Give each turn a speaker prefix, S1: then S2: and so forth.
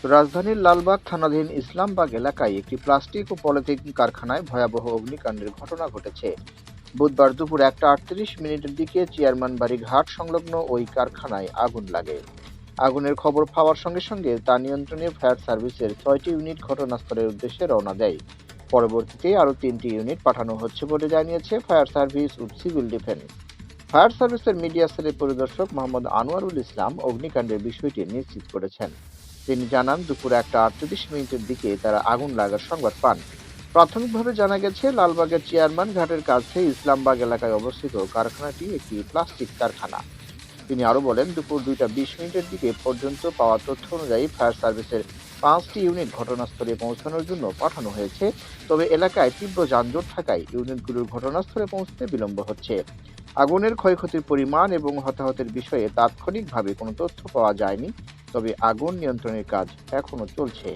S1: রাজধানীর লালবাগ থানাধীন ইসলামবাগ এলাকায় একটি প্লাস্টিক ও পলিথিন কারখানায় ভয়াবহ অগ্নিকাণ্ডের ঘটনা ঘটেছে। বুধবার দুপুর 1:38 দিকে চেয়ারম্যান বাড়ি ঘাট সংলগ্ন ওই কারখানায় আগুন লাগে। আগুনের খবর পাওয়ার সঙ্গে সঙ্গে তা নিয়ন্ত্রণে ফায়ার সার্ভিসের 6টি ইউনিট ঘটনাস্থলের উদ্দেশ্যে রওনা দেয়। পরবর্তীতে আরও 3টি ইউনিট পাঠানো হচ্ছে বলে জানিয়েছে ফায়ার সার্ভিস ও সিভিল ডিফেন্স। ফায়ার সার্ভিসের মিডিয়া সেলের পরিদর্শক মোহাম্মদ আনোয়ারুল ইসলাম অগ্নিকাণ্ডের বিষয়টি নিশ্চিত করেছেন। তিনি জানান, দুপুর 1:38 দিকে তারা আগুন লাগার সংবাদ পান। প্রাথমিকভাবে জানা গেছে, লালবাগের চেয়ারম্যান ঘাটের কাছে ইসলামবাগ এলাকায় অবস্থিত কারখানাটি একটি প্লাস্টিক কারখানা। তিনি আরো বলেন, দুপুর 2:20 দিকে পর্যন্ত পাওয়া তথ্য অনুযায়ী ফায়ার সার্ভিসের 5টি ইউনিট ঘটনাস্থলে পৌঁছানোর জন্য পাঠানো হয়েছে। তবে এলাকায় তীব্র যানজট থাকায় ইউনিটগুলোর ঘটনাস্থলে পৌঁছতে বিলম্ব হচ্ছে। আগুনের ক্ষয়ক্ষতির পরিমাণ এবং হতাহতের বিষয়ে তাৎক্ষণিকভাবে কোনো তথ্য পাওয়া যায়নি। তবে আগুন নিয়ন্ত্রণের কাজ এখনো চলছে।